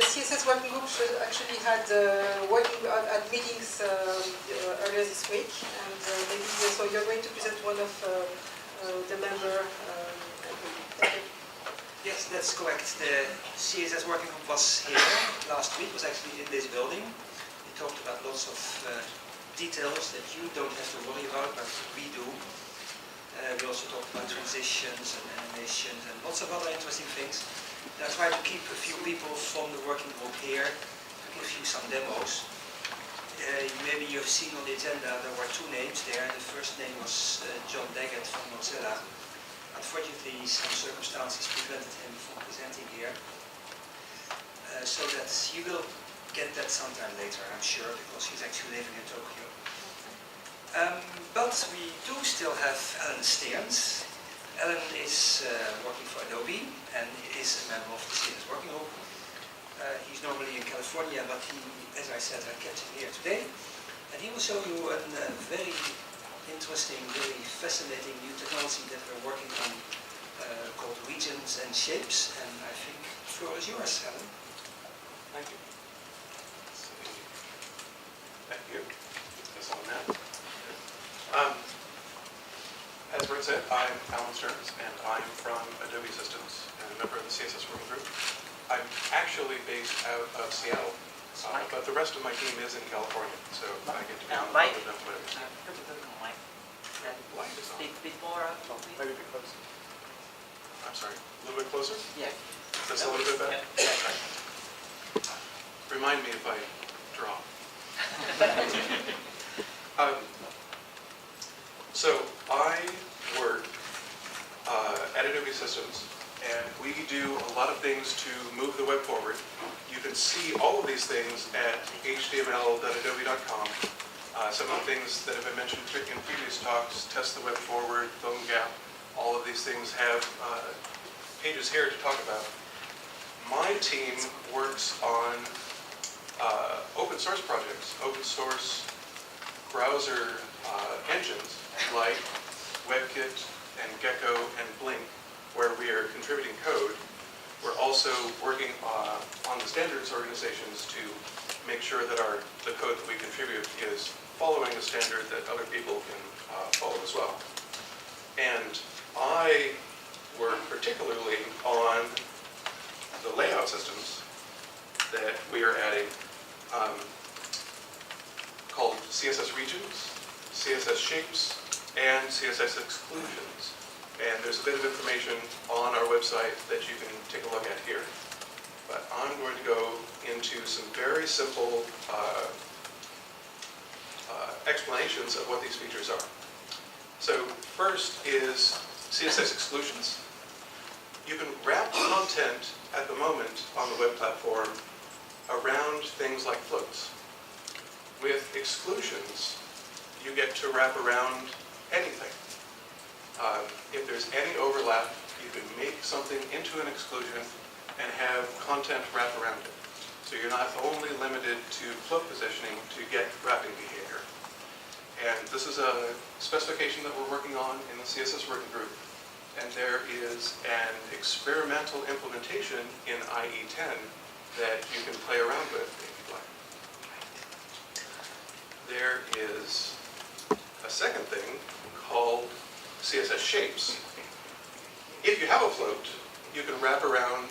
CSS working group actually had working at meetings earlier this week, and maybe so you're going to present one of the member. Yes, that's correct. The CSS working group was here last week, was actually in this building. We talked about lots of details that you don't have to worry about, but we do. We also talked about transitions and animations and lots of other interesting things. And I tried to keep a few people from the working group here to give you some demos. Maybe you've seen on the agenda there were two names there. The first name was John Daggett from Mozilla. Unfortunately, some circumstances prevented him from presenting here. So that you will get that sometime later, I'm sure, because he's actually living in Tokyo. But we do still have Alan Stearns. Alan is working for Adobe and is a member of the CSS working group. He's normally in California, but he, as I said, I kept him here today. And he will show you a very interesting, very fascinating new technology that we're working on called regions and shapes. And I think the floor is yours, Alan. Thank you. Thank you. That's on that. As Bert said, I'm Alan Stearns, and I'm from Adobe Systems and a member of the CSS working group. I'm actually based out of Seattle, but the rest of my team is in California, so I get to be on both of them. Speak a bit more, please. Maybe a bit closer. I'm sorry, a little bit closer? Yeah. Just a little bit better? Yeah. Remind me if I drop. So I work at Adobe Systems, and we do a lot of things to move the web forward. You can see all of these things at html.adobe.com. Some of the things that have been mentioned in previous talks, test the web forward, bone gap, all of these things have pages here to talk about. My team works on open source projects, open source browser engines like WebKit and Gecko and Blink, where we are contributing code. We're also working on the standards organizations to make sure that the code that we contribute is following a standard that other people can follow as well. And I work particularly on the layout systems that we are adding, called CSS regions, CSS shapes, and CSS exclusions. And there's a bit of information on our website that you can take a look at here. But I'm going to go into some very simple explanations of what these features are. So first is CSS exclusions. You can wrap content at the moment on the web platform around things like floats. With exclusions, you get to wrap around anything. If there's any overlap, you can make something into an exclusion and have content wrap around it. So you're not only limited to float positioning to get wrapping behavior. And this is a specification that we're working on in the CSS working group. And there is an experimental implementation in IE10 that you can play around with if you'd like. There is a second thing called CSS shapes. If you have a float, you can wrap around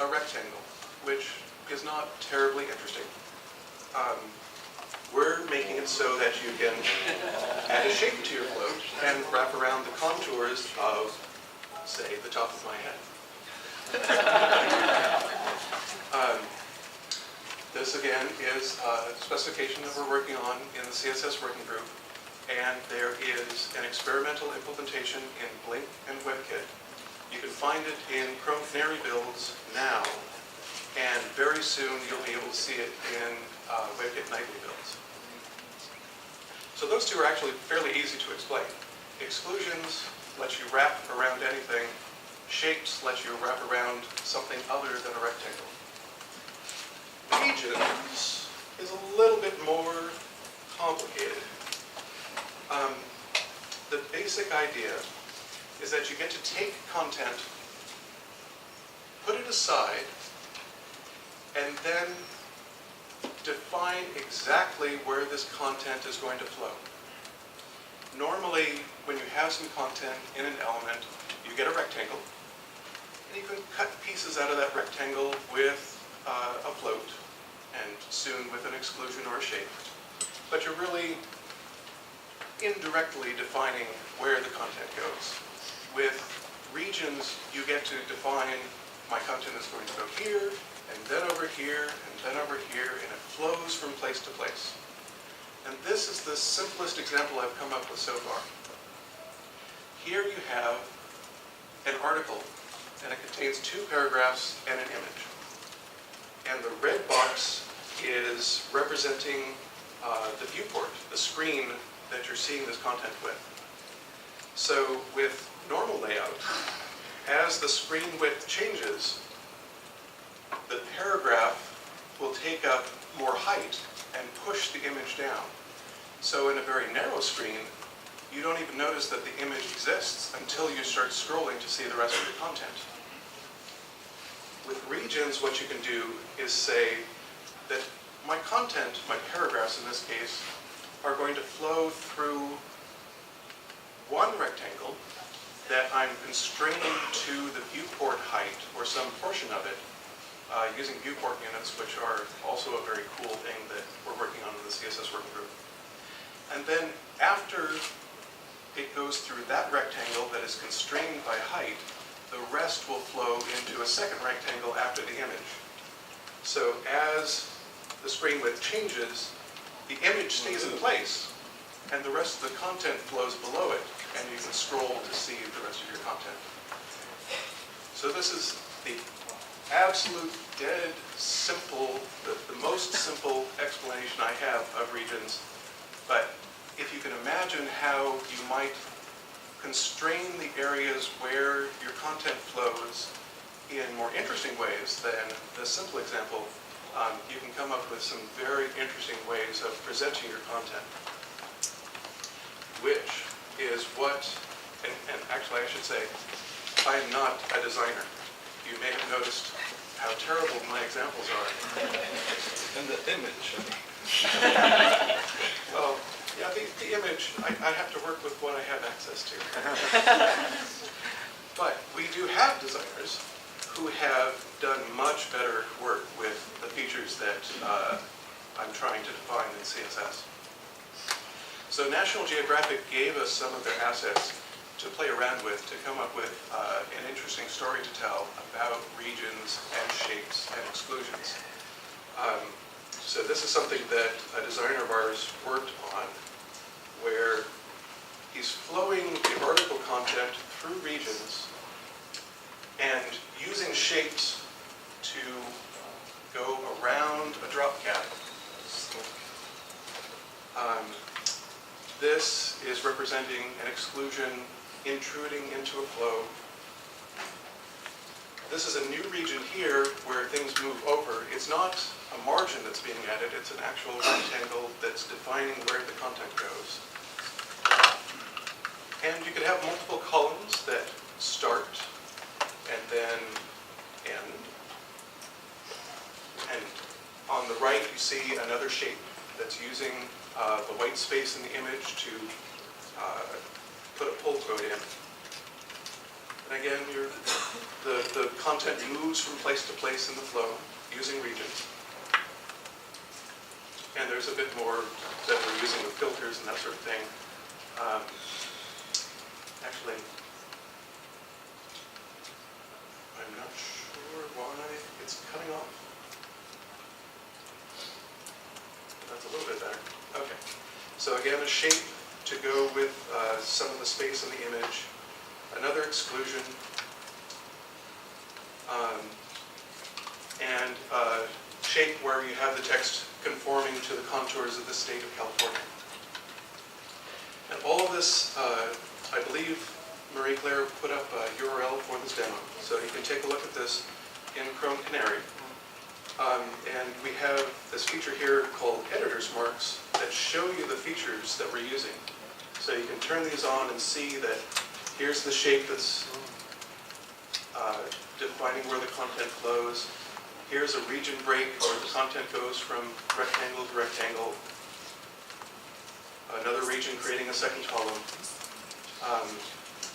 a rectangle, which is not terribly interesting. We're making it so that you can add a shape to your float and wrap around the contours of, say, the top of my head. This again is a specification that we're working on in the CSS working group, and there is an experimental implementation in Blink and WebKit. You can find it in Chrome Canary builds now, and very soon you'll be able to see it in WebKit Nightly builds. So those two are actually fairly easy to explain. Exclusions let you wrap around anything. Shapes let you wrap around something other than a rectangle. Regions is a little bit more complicated. The basic idea is that you get to take content, put it aside, and then define exactly where this content is going to flow. Normally, when you have some content in an element, you get a rectangle, and you can cut pieces out of that rectangle with a float, and soon with an exclusion or a shape. But you're really indirectly defining where the content goes. With regions, you get to define my content is going to go here, and then over here, and then over here, and it flows from place to place. And this is the simplest example I've come up with so far. Here you have an article, and it contains 2 paragraphs and an image. And the red box is representing the viewport, the screen that you're seeing this content with. So with normal layout, as the screen width changes, the paragraph will take up more height and push the image down. So in a very narrow screen, you don't even notice that the image exists until you start scrolling to see the rest of the content. With regions, what you can do is say that my content, my paragraphs in this case, are going to flow through one rectangle that I'm constraining to the viewport height or some portion of it using viewport units, which are also a very cool thing that we're working on in the CSS working group. And then after it goes through that rectangle that is constrained by height, the rest will flow into a second rectangle after the image. So as the screen width changes, the image stays in place, and the rest of the content flows below it, and you can scroll to see the rest of your content. So this is the absolute dead simple, the most simple explanation I have of regions. But if you can imagine how you might constrain the areas where your content flows in more interesting ways than the simple example, you can come up with some very interesting ways of presenting your content. Which is what, and actually I should say, I am not a designer. You may have noticed how terrible my examples are. And the image. Well, yeah, the image, I have to work with what I have access to. But we do have designers who have done much better work with the features that I'm trying to define in CSS. So National Geographic gave us some of their assets to play around with to come up with an interesting story to tell about regions and shapes and exclusions. So this is something that a designer of ours worked on, where he's flowing the article content through regions and using shapes to go around a drop cap. This is representing an exclusion intruding into a flow. This is a new region here where things move over. It's not a margin that's being added, it's an actual rectangle that's defining where the content goes. And you could have multiple columns that start and then end. And on the right you see another shape that's using the white space in the image to put a pull code in. And again, the content moves from place to place in the flow using regions. And there's a bit more that we're using with filters and that sort of thing. Actually, I'm not sure why it's cutting off. That's a little bit better. Okay. So again, a shape to go with some of the space in the image. Another exclusion. And a shape where you have the text conforming to the contours of the state of California. And all of this, I believe Marie-Claire put up a URL for this demo. So you can take a look at this in Chrome Canary. And we have this feature here called Editor's Marks that show you the features that we're using. So you can turn these on and see that here's the shape that's defining where the content flows. Here's a region break where the content goes from rectangle to rectangle. Another region creating a second column.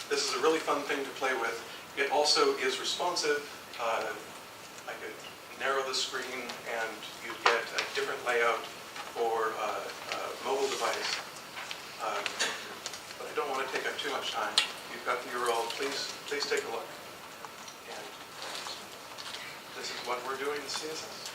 This is a really fun thing to play with. It also is responsive. I could narrow the screen and you'd get a different layout for a mobile device. But I don't want to take up too much time. You've got the URL. Please take a look. And this is what we're doing in CSS.